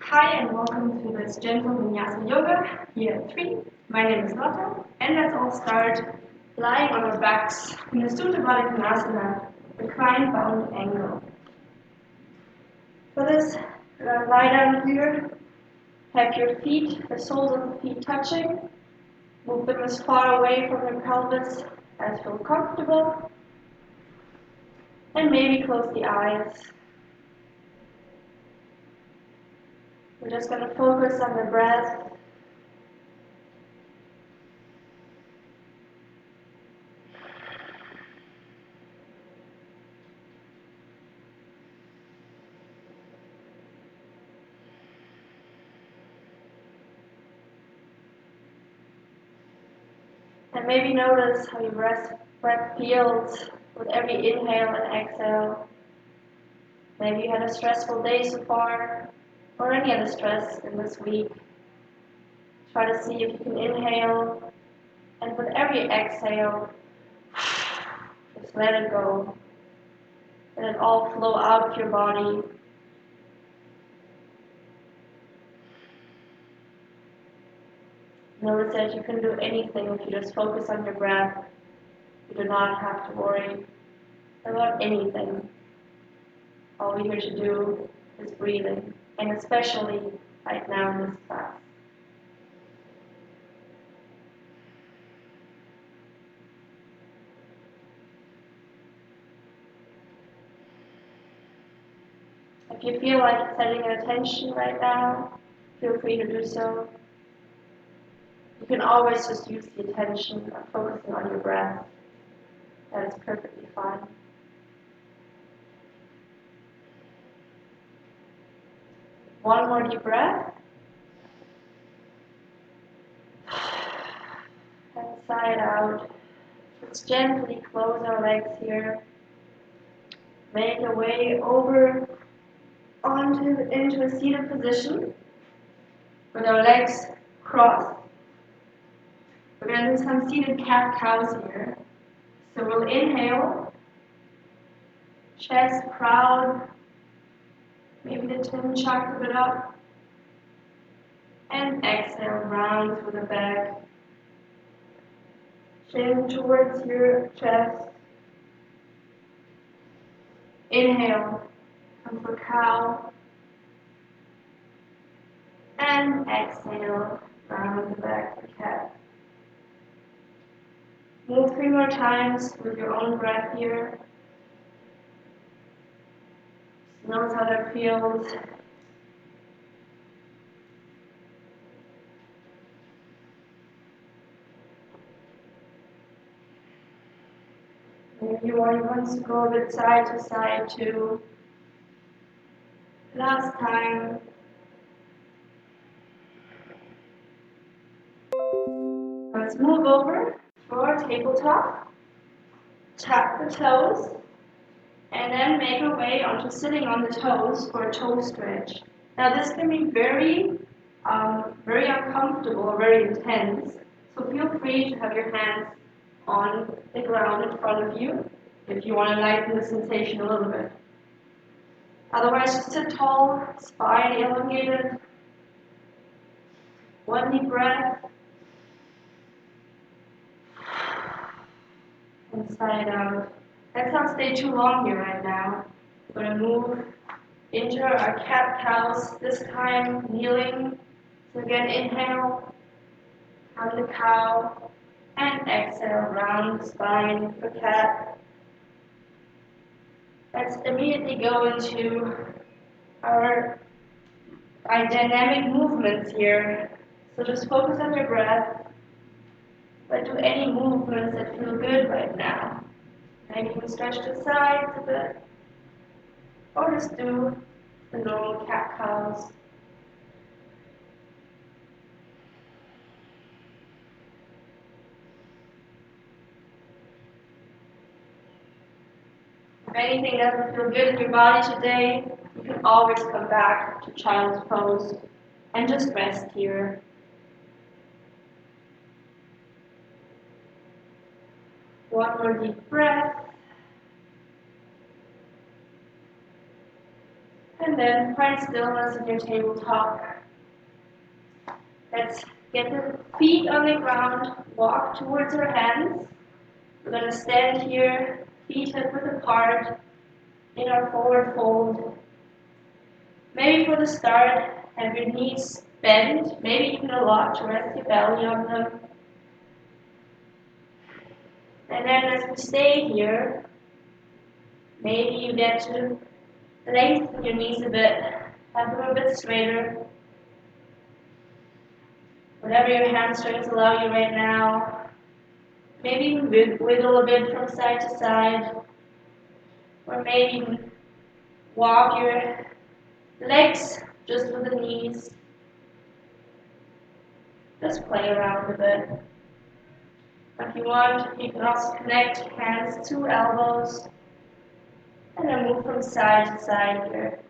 Hi and welcome to this Gentle Vinyasa Yoga here at 3. My name is Lotta and let's all start lying on our backs in the Supta Baddha reclined bound angle. For this, lie down here, have your feet, the soles of the feet touching, move them as far away from your pelvis as feel comfortable, and maybe close the eyes. We're just going to focus on the breath. And maybe notice how your breath feels with every inhale and exhale. Maybe you had a stressful day so far, or any other stress in this week. Try to see if you can inhale, and with every exhale, just let it go. Let it all flow out of your body. Notice that you can do anything if you just focus on your breath. You do not have to worry about anything. All we're here to do is breathing, and especially right now in this class. If you feel like setting your attention right now, feel free to do so. You can always just use the attention of focusing on your breath. That is perfectly fine. One more deep breath. And sigh it out. Let's gently close our legs here. Make our way over into a seated position with our legs crossed. We're going to do some seated cat-cows here. So we'll inhale, chest proud, maybe the chin chucked a bit up, and exhale, round through the back, chin towards your chest. Inhale, come for cow, and exhale, round the back for cat. Move 3 more times with your own breath here. Notice how that feels. If you want to go a bit side to side too. Last time. Let's move over for tabletop. Tap the toes. And then make our way onto sitting on the toes for a toe stretch. Now this can be very uncomfortable or very intense. So feel free to have your hands on the ground in front of you if you want to lighten the sensation a little bit. Otherwise, just sit tall, spine elongated. One deep breath. And sigh it out. Let's not stay too long here right now. We're going to move into our cat-cows, this time kneeling. So again, inhale, on the cow, and exhale, round the spine for cat. Let's immediately go into our dynamic movements here. So just focus on your breath, but do any movements that feel good right now. Maybe you can stretch the sides a bit, or just do the normal cat-cows. If anything doesn't feel good in your body today, you can always come back to child's pose and just rest here. One more deep breath. And then find stillness in your tabletop. Let's get the feet on the ground, walk towards our hands. We're going to stand here, feet hip width apart, in our forward fold. Maybe for the start, have your knees bent, maybe even a lot, to rest your belly on them. And then as we stay here, maybe you get to lengthen your knees a bit, have them a bit straighter. Whatever your hamstrings allow you right now. Maybe even wiggle a bit from side to side. Or maybe even walk your legs just with the knees. Just play around a bit. If you want, you can also connect hands to elbows. And then move from side to side here.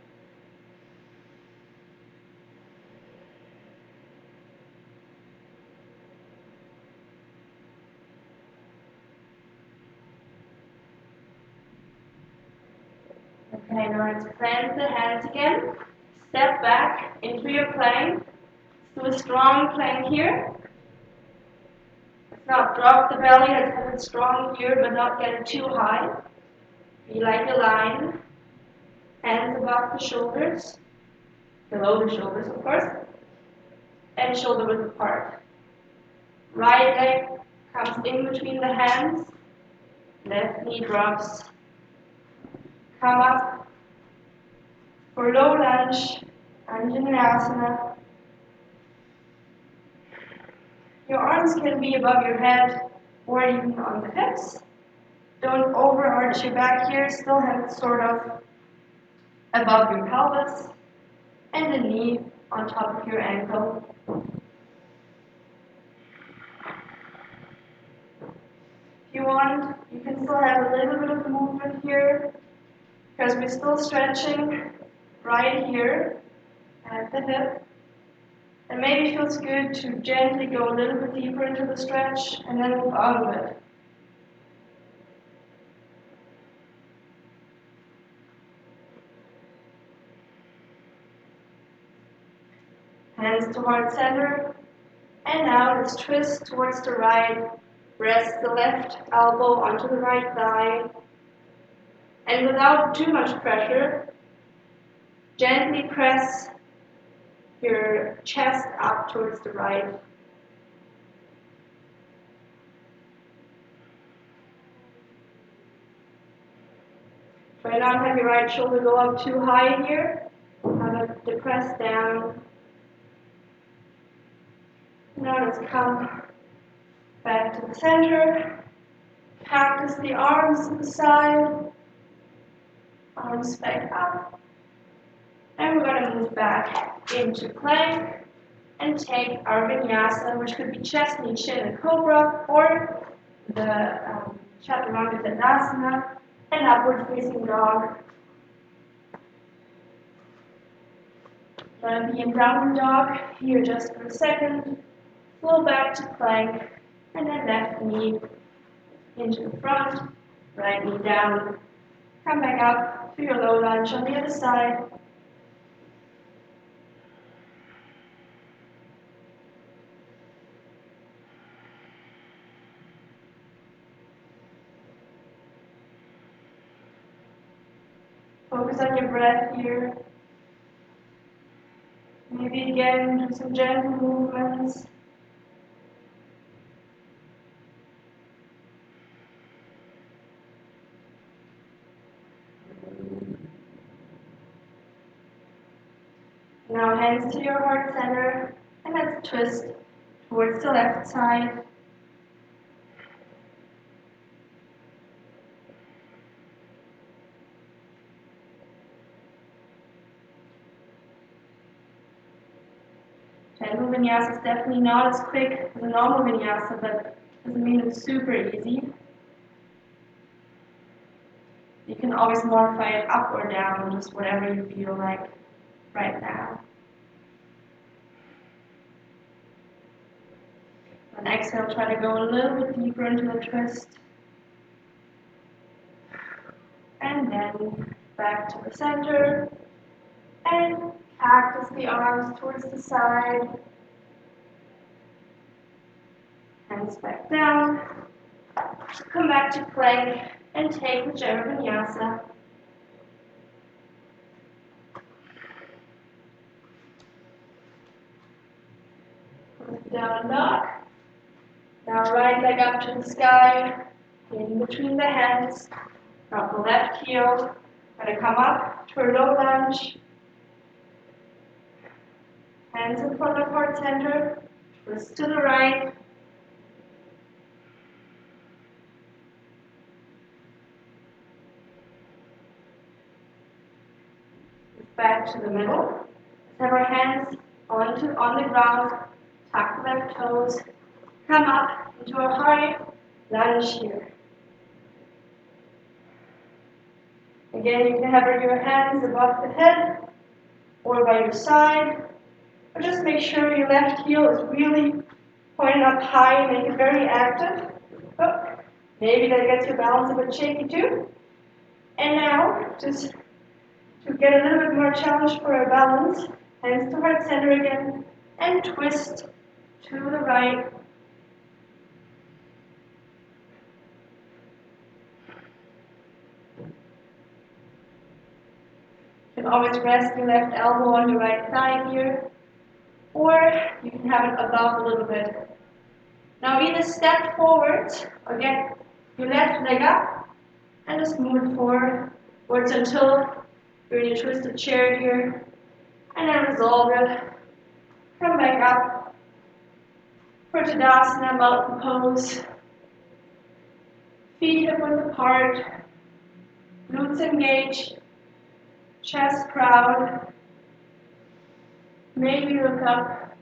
Okay, now let's plant the hands again. Step back into your plank. Let's do a strong plank here. Let's not drop the belly, let's have it strong here, but not get it too high. Be like a line. Hands above the shoulders. Below the shoulders, of course. And shoulder width apart. Right leg comes in between the hands. Left knee drops. Come up for low lunge, Gentle Vinyasa. Your arms can be above your head or even on the hips. Don't overarch your back here, still have it sort of above your pelvis and the knee on top of your ankle. If you want, you can still have a little bit of movement here because we're still stretching right here at the hip. And maybe it feels good to gently go a little bit deeper into the stretch and then move out of it. Hands to heart center. And now let's twist towards the right. Rest the left elbow onto the right thigh. And without too much pressure, gently press your chest up towards the right. Try not to have your right shoulder go up too high here. Have it depressed down. Now let's come back to the center. Cactus the arms to the side. Arms back up. And we're going to move back into plank and take our vinyasa, which could be chest, knee, chin, and cobra, or the chaturanga dandasana, and upward facing dog. Going to be in downward dog here just for a second. Flow back to plank, and then left knee into the front, right knee down. Come back up to your low lunge on the other side. Focus on your breath here. Maybe again do some gentle movements. Now hands to your heart center, and let's twist towards the left side. Gentle Vinyasa is definitely not as quick as a normal Vinyasa, but doesn't mean it's super easy. You can always modify it up or down, just whatever you feel like right now. On exhale, try to go a little bit deeper into the twist. And then back to the center. And cactus the arms towards the side. Hands back down. Come back to plank and take the Gentle Vinyasa. Down dog. Now right leg up to the sky, in between the hands. Drop the left heel. Gonna come up to a low lunge. Hands in front of heart center. Twist to the right. Back to the middle. Let's have our hands on the ground. Tuck the left toes. Come up into a high lunge here. Again, you can have your hands above the head or by your side. But just make sure your left heel is really pointed up high. Make it very active. Oh, maybe that gets your balance a bit shaky too. And now, just to get a little bit more challenge for our balance, hands to heart center again, and twist to the right. You can always rest your left elbow on your right thigh here, or you can have it above a little bit. Now either step forward, or get your left leg up, and just move it forwards until you're in a twisted chair here, and then resolve it. Come back up for Tadasana, mountain pose. Feet hip width apart, glutes engaged, chest proud. Maybe look up.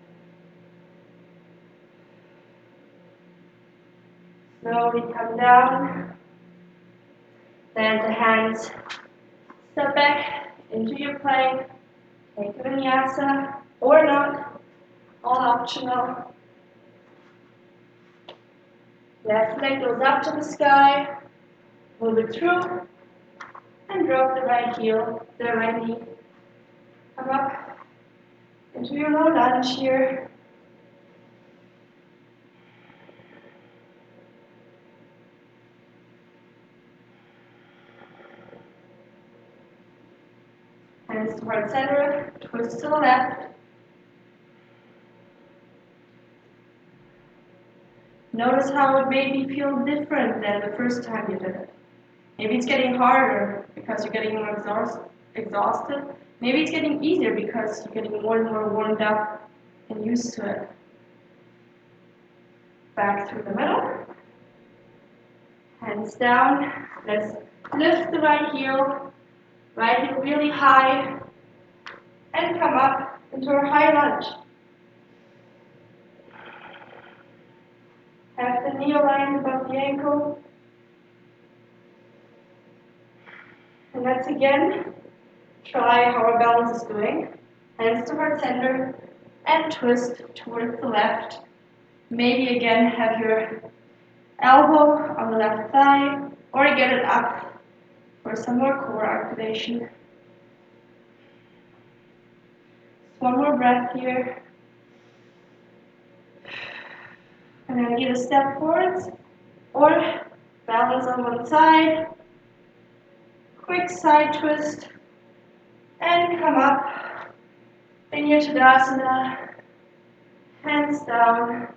Slowly come down. Plant the hands. Step back into your plank. Take the vinyasa or not. All optional. Left leg goes up to the sky. Move it through. And drop the right heel, the right knee. Come up into your low lunge here. Hands to heart center, twist to the left. Notice how it maybe feel different than the first time you did it. Maybe it's getting harder because you're getting more exhausted. Maybe it's getting easier because you're getting more and more warmed up and used to it. Back through the middle. Hands down. Let's lift the right heel really high, and come up into a high lunge. Have the knee aligned above the ankle. And let's again try how our balance is doing. Hands to heart center and twist towards the left. Maybe again have your elbow on the left thigh or get it up for some more core activation. One more breath here. And then either step forwards or balance on one side. Quick side twist. And come up in your Tadasana. Hands down.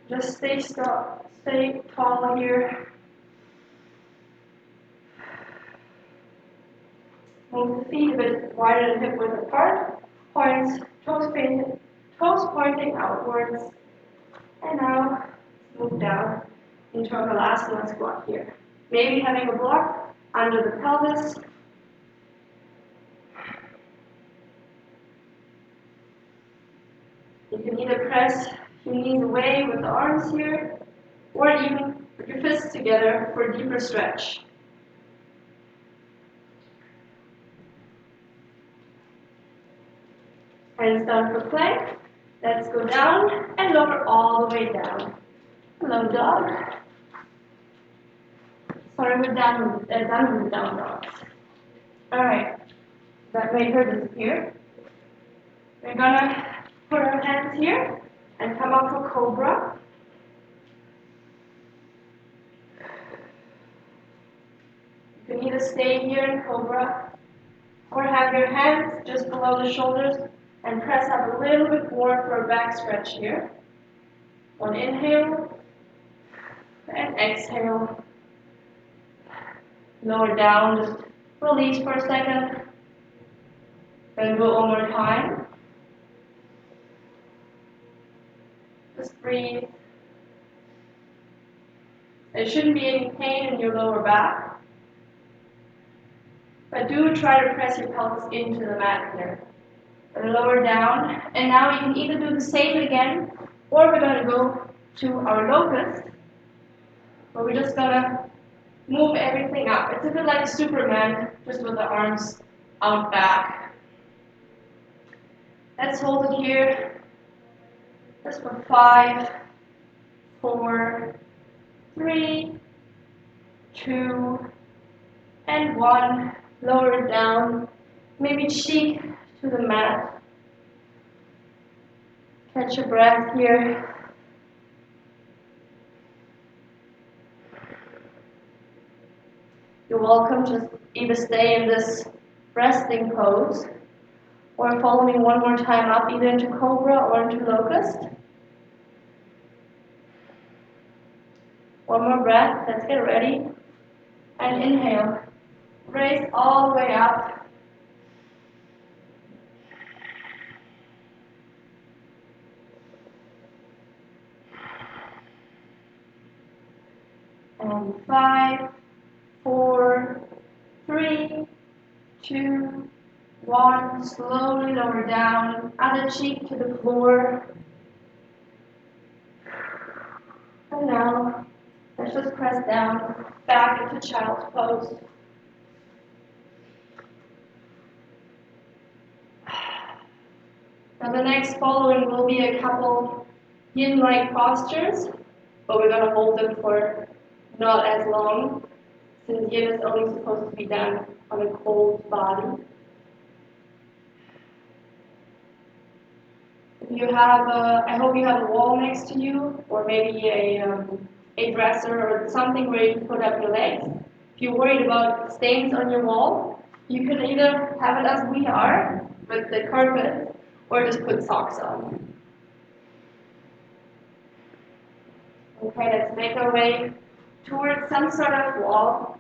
Just stay tall here. Move the feet a bit wider and hip width apart. Toes pointing outwards. And now move down into a Shavasana squat here. Maybe having a block under the pelvis. You can either press your knees away with the arms here, or even put your fists together for a deeper stretch. Hands down for plank. Let's go down and lower all the way down. Low dog. Sorry, we're done with the down dogs. All right. That made her disappear. We're gonna put our hands here and come up for Cobra. You can either stay here in Cobra or have your hands just below the shoulders and press up a little bit more for a back stretch here. One inhale and exhale. Lower down, just release for a second. Then do it one more time. Just breathe. There shouldn't be any pain in your lower back. But do try to press your pelvis into the mat here. And lower down. And now you can either do the same again, or we're going to go to our locust, where we're just going to move everything up. It's a bit like Superman, just with the arms out back. Let's hold it here. Just for 5, 4, 3, 2, and 1. Lower it down. Maybe cheek to the mat. Catch your breath here. You're welcome to either stay in this resting pose or follow me one more time up either into Cobra or into Locust. One more breath. Let's get ready. And inhale. Raise all the way up. And 5, 4, 3, 2, 1. Slowly lower down. Other cheek to the floor. And now, let's just press down back into child's pose. Now the next following will be a couple yin-like postures, but we're going to hold them for not as long, since yin is only supposed to be done on a cold body. If you have I hope you have a wall next to you, or maybe a dresser or something where you can put up your legs. If you're worried about stains on your wall, you can either have it as we are, with the carpet, or just put socks on. Okay, let's make our way towards some sort of wall.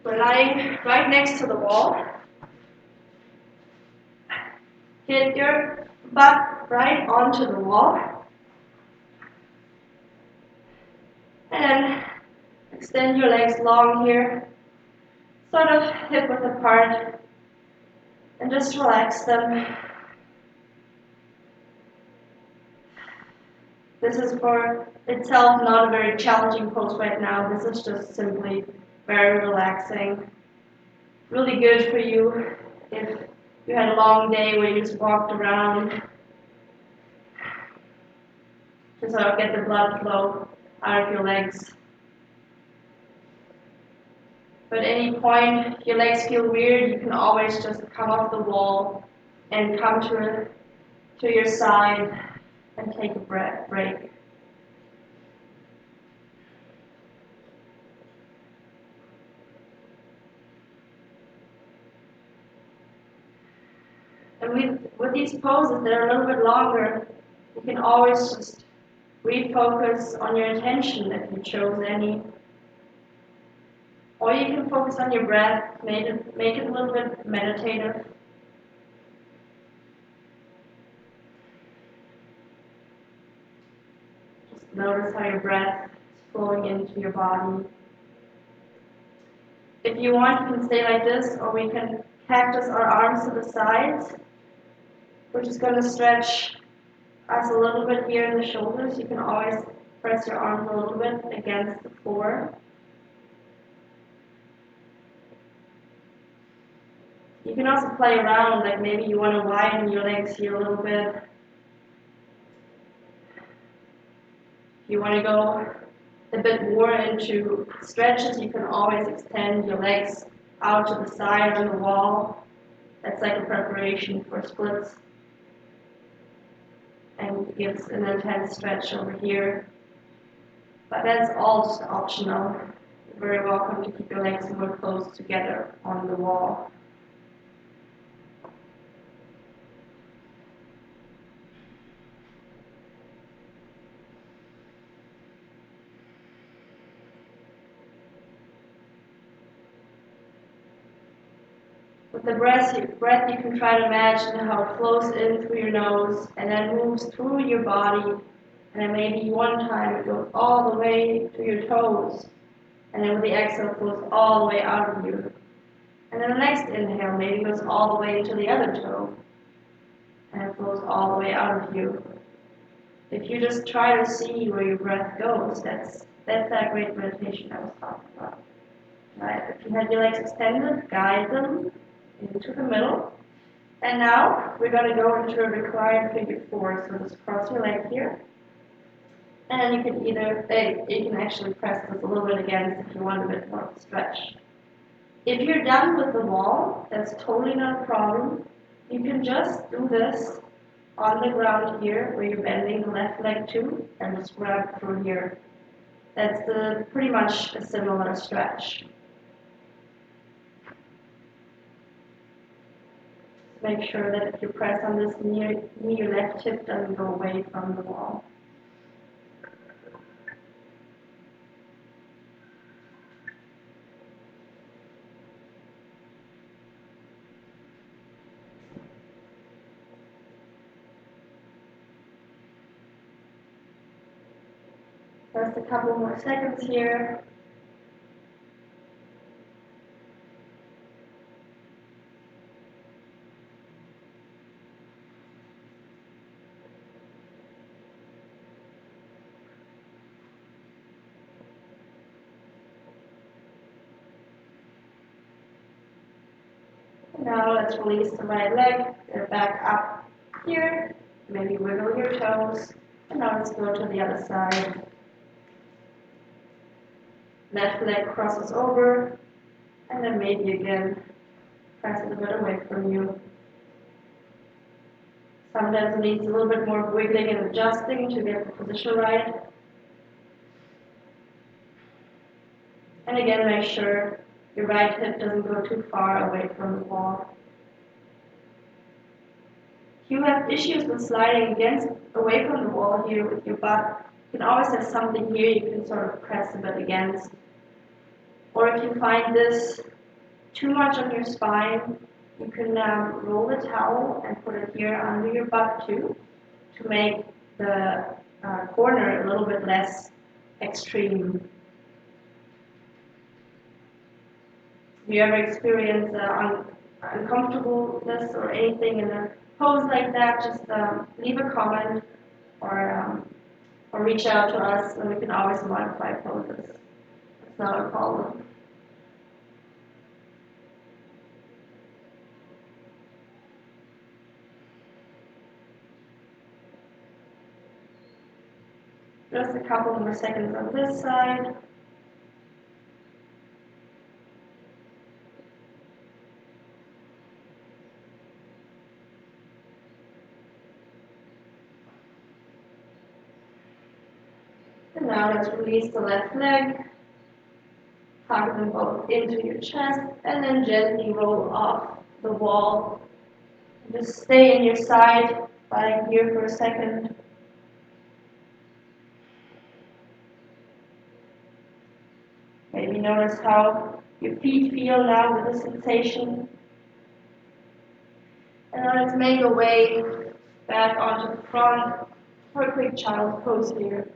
We're lying right next to the wall. Hit your butt right onto the wall. And extend your legs long here, sort of hip width apart, and just relax them. This is for itself not a very challenging pose right now. This is just simply very relaxing. Really good for you if you had a long day where you just walked around to sort of get the blood flow out of your legs. But at any point your legs feel weird, you can always just come off the wall and come to your side and take a break. And with these poses that are a little bit longer, you can always just refocus on your intention if you chose any. Or you can focus on your breath, make it a little bit meditative. Just notice how your breath is flowing into your body. If you want, you can stay like this, or we can cactus our arms to the sides. We're just going to stretch us a little bit here in the shoulders. You can always press your arms a little bit against the floor. You can also play around, like maybe you want to widen your legs here a little bit. If you want to go a bit more into stretches, you can always extend your legs out to the side on the wall. That's like a preparation for splits. And gives an intense stretch over here. But that's all just optional. You're very welcome to keep your legs more close together on the wall. With the breath, you can try to imagine how it flows in through your nose and then moves through your body. And then maybe one time it goes all the way to your toes. And then with the exhale, it flows all the way out of you. And then the next inhale maybe goes all the way into the other toe. And it flows all the way out of you. If you just try to see where your breath goes, that's that great meditation I was talking about. Right? If you have your legs extended, guide them into the middle. And now we're going to go into a reclined figure four. So just cross your leg here. And you can actually press this a little bit against if you want a bit more of a stretch. If you're done with the wall, that's totally not a problem. You can just do this on the ground here, where you're bending the left leg too, and just grab through here. That's pretty much a similar stretch. Make sure that if you press on this knee, your left hip doesn't go away from the wall. Just a couple more seconds here. Now let's release the right leg, get it back up here, maybe wiggle your toes, and now let's go to the other side. Left leg crosses over, and then maybe again, press it a bit away from you. Sometimes it needs a little bit more wiggling and adjusting to get the position right. And again, make sure your right hip doesn't go too far away from the wall. If you have issues with sliding away from the wall here with your butt, you can always have something here you can sort of press a bit against. Or if you find this too much on your spine, you can roll the towel and put it here under your butt too, to make the corner a little bit less extreme. If you ever experience uncomfortableness or anything in a pose like that, just leave a comment or reach out to us, and we can always modify poses. It's not a problem. Just a couple more seconds on this side. And now let's release the left leg. Hug them both into your chest, and then gently roll off the wall. Just stay in your side lying here for a second. Maybe notice how your feet feel now with the sensation. And now let's make our way back onto the front for a quick child's pose here.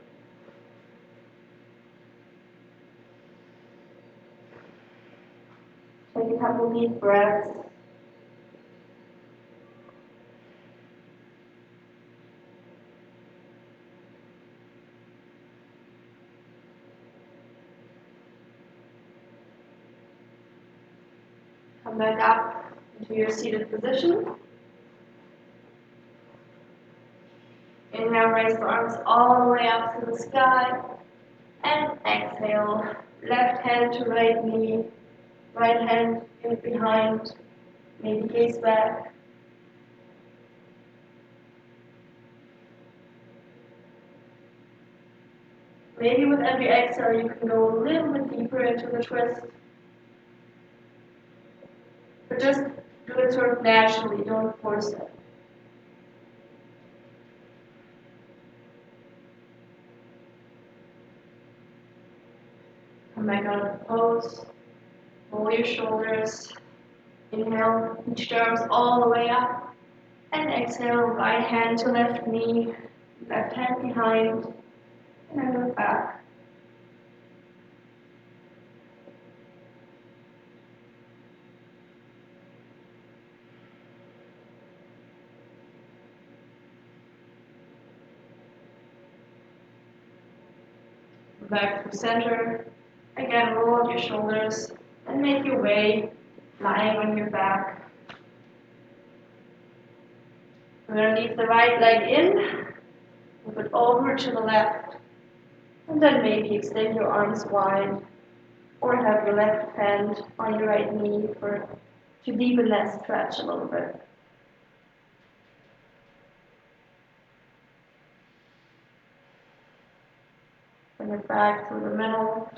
Take a couple deep breaths. Come back up into your seated position. Inhale, raise the arms all the way up to the sky. And exhale, left hand to right knee, Right hand in behind, maybe gaze back. Maybe with every exhale you can go a little bit deeper into the twist. But just do it sort of naturally, don't force it. Come back out of the pose. Roll your shoulders. Inhale, reach the arms all the way up. And exhale, right hand to left knee, left hand behind, and then look back. Back to center. Again, roll out your shoulders and make your way lying on your back. We're going to leave the right leg in, move it over to the left, and then maybe extend your arms wide or have your left hand on your right knee to deepen that stretch a little bit. Bring it back through the middle.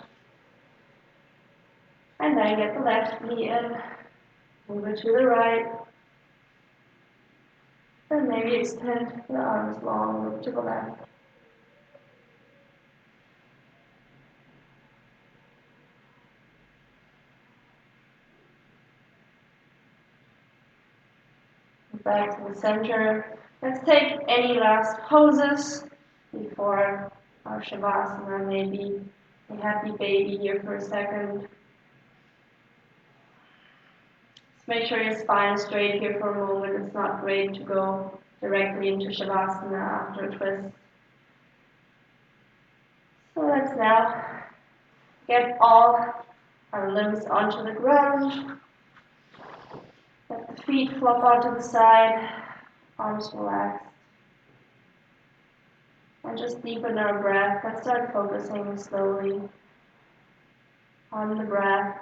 And then get the left knee in. Move it to the right. And maybe extend the arms long, look to the left. Back to the center. Let's take any last poses before our Shavasana, maybe a happy baby here for a second. Just make sure your spine is straight here for a moment. It's not great to go directly into Shavasana after a twist. So let's now get all our limbs onto the ground. Let the feet flop out to the side, arms relaxed. And just deepen our breath. Let's start focusing slowly on the breath.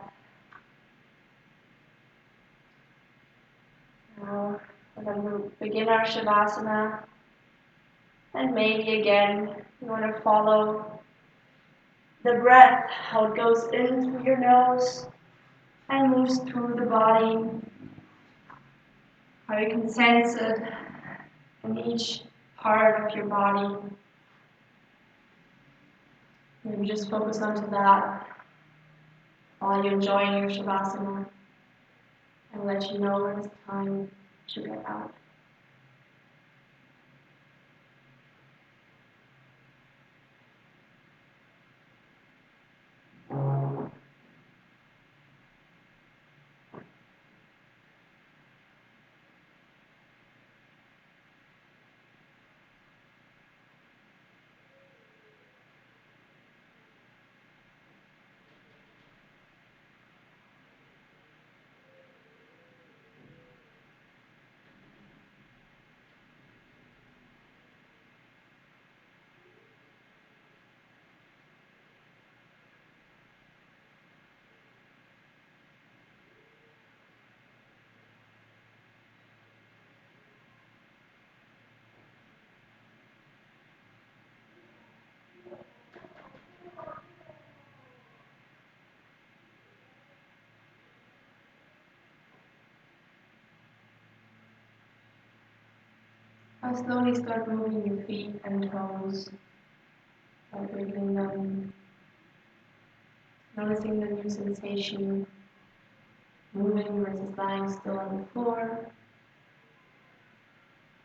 Now we're going to begin our Shavasana. And maybe again, you want to follow the breath, how it goes in through your nose and moves through the body. How you can sense it in each part of your body. Maybe just focus onto that while you're enjoying your Shavasana and let you know when it's time to get out. Now slowly start moving your feet and toes, start wiggling them, noticing the new sensation, moving versus lying still on the floor.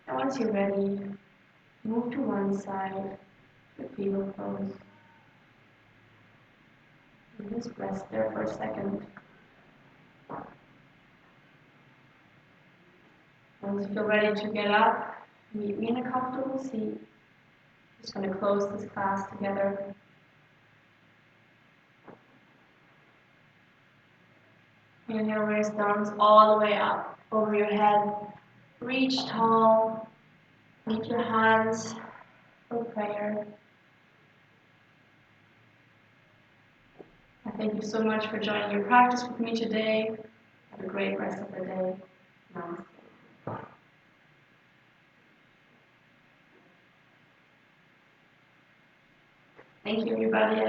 And once you're ready, move to one side, the feet will close. And just rest there for a second. Once you feel ready to get up, meet me in a comfortable seat. Just going to close this class together. Inhale, raise the arms all the way up over your head. Reach tall. Meet your hands for prayer. thank you so much for joining your practice with me today. Have a great rest of the day. Namaste. Thank you, everybody.